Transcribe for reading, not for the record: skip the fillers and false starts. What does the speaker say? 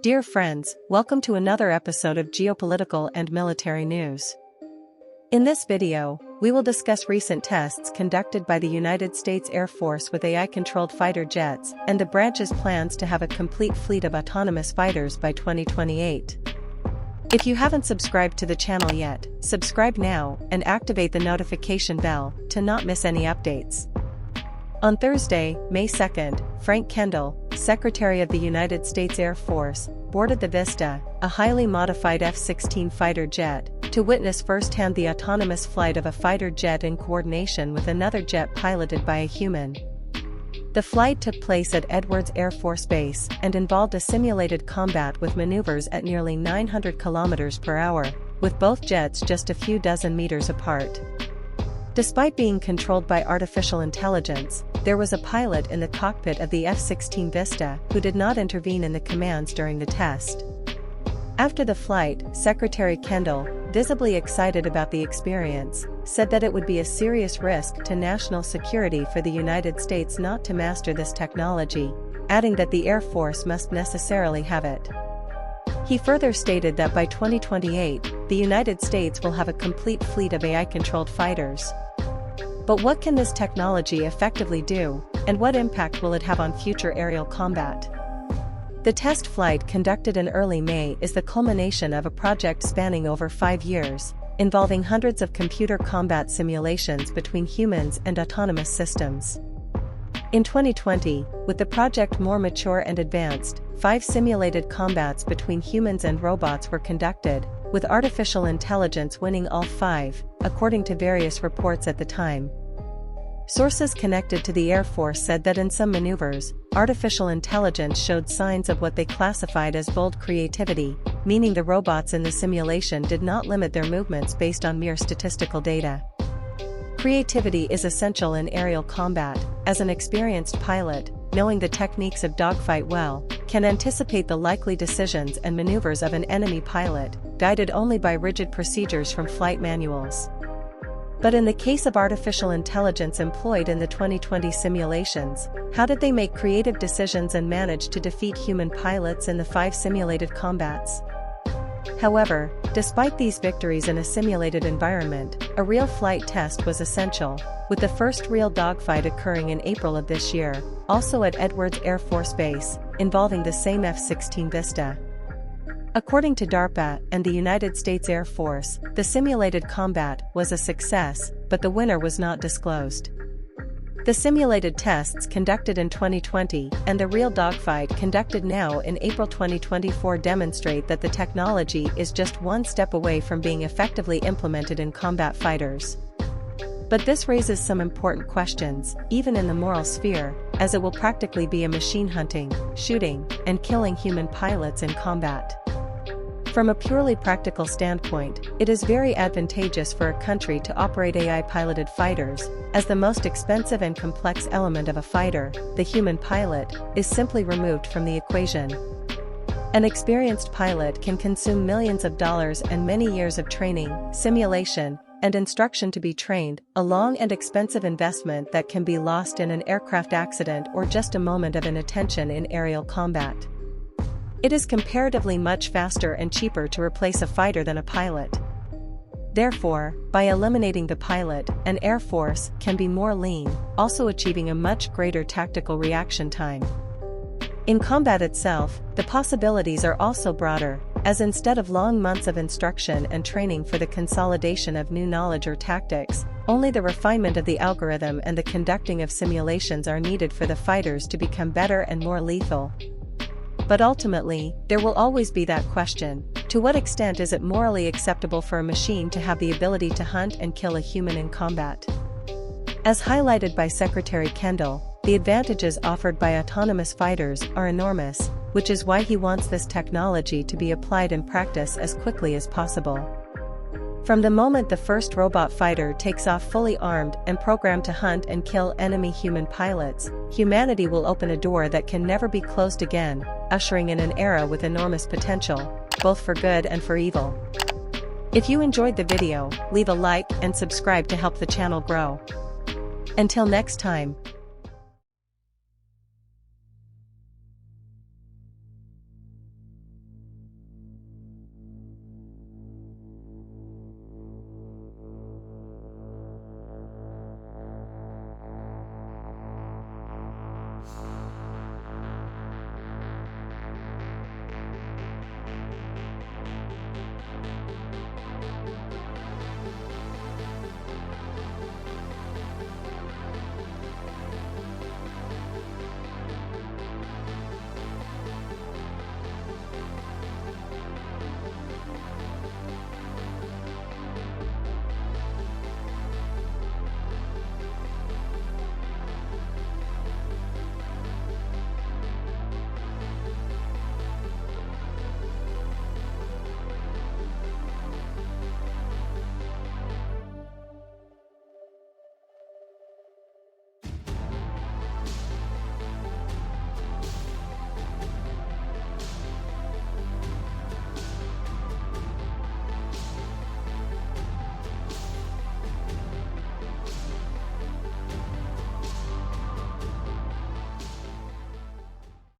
Dear friends, welcome to another episode of Geopolitical and Military News. In this video, we will discuss recent tests conducted by the United States Air Force with AI-controlled fighter jets and the branch's plans to have a complete fleet of autonomous fighters by 2028. If you haven't subscribed to the channel yet, subscribe now and activate the notification bell to not miss any updates. On Thursday, May 2nd, Frank Kendall, Secretary of the United States Air Force, boarded the Vista, a highly modified F-16 fighter jet, to witness firsthand the autonomous flight of a fighter jet in coordination with another jet piloted by a human. The flight took place at Edwards Air Force Base and involved a simulated combat with maneuvers at nearly 900 km per hour, with both jets just a few dozen meters apart. Despite being controlled by artificial intelligence, there was a pilot in the cockpit of the F-16 Vista who did not intervene in the commands during the test. After the flight, Secretary Kendall, visibly excited about the experience, said that it would be a serious risk to national security for the United States not to master this technology, adding that the Air Force must necessarily have it. He further stated that by 2028, the United States will have a complete fleet of AI-controlled fighters. But what can this technology effectively do, and what impact will it have on future aerial combat? The test flight conducted in early May is the culmination of a project spanning over 5 years, involving hundreds of computer combat simulations between humans and autonomous systems. In 2020, with the project more mature and advanced, 5 simulated combats between humans and robots were conducted, with artificial intelligence winning all 5, according to various reports at the time. Sources connected to the Air Force said that in some maneuvers, artificial intelligence showed signs of what they classified as bold creativity, meaning the robots in the simulation did not limit their movements based on mere statistical data. Creativity is essential in aerial combat, as an experienced pilot, knowing the techniques of dogfight well, can anticipate the likely decisions and maneuvers of an enemy pilot, guided only by rigid procedures from flight manuals. But in the case of artificial intelligence employed in the 2020 simulations, how did they make creative decisions and manage to defeat human pilots in the 5 simulated combats? However, despite these victories in a simulated environment, a real flight test was essential, with the first real dogfight occurring in April of this year, also at Edwards Air Force Base, involving the same F-16 Vista. According to DARPA and the United States Air Force, the simulated combat was a success, but the winner was not disclosed. The simulated tests conducted in 2020 and the real dogfight conducted now in April 2024 demonstrate that the technology is just one step away from being effectively implemented in combat fighters. But this raises some important questions, even in the moral sphere, as it will practically be a machine hunting, shooting, and killing human pilots in combat. From a purely practical standpoint, it is very advantageous for a country to operate AI-piloted fighters, as the most expensive and complex element of a fighter, the human pilot, is simply removed from the equation. An experienced pilot can consume millions of dollars and many years of training, simulation, and instruction to be trained, a long and expensive investment that can be lost in an aircraft accident or just a moment of inattention in aerial combat. It is comparatively much faster and cheaper to replace a fighter than a pilot. Therefore, by eliminating the pilot, an Air Force can be more lean, also achieving a much greater tactical reaction time. In combat itself, the possibilities are also broader, as instead of long months of instruction and training for the consolidation of new knowledge or tactics, only the refinement of the algorithm and the conducting of simulations are needed for the fighters to become better and more lethal. But ultimately, there will always be that question: to what extent is it morally acceptable for a machine to have the ability to hunt and kill a human in combat? As highlighted by Secretary Kendall, the advantages offered by autonomous fighters are enormous, which is why he wants this technology to be applied in practice as quickly as possible. From the moment the first robot fighter takes off fully armed and programmed to hunt and kill enemy human pilots, humanity will open a door that can never be closed again, ushering in an era with enormous potential, both for good and for evil. If you enjoyed the video, leave a like and subscribe to help the channel grow. Until next time.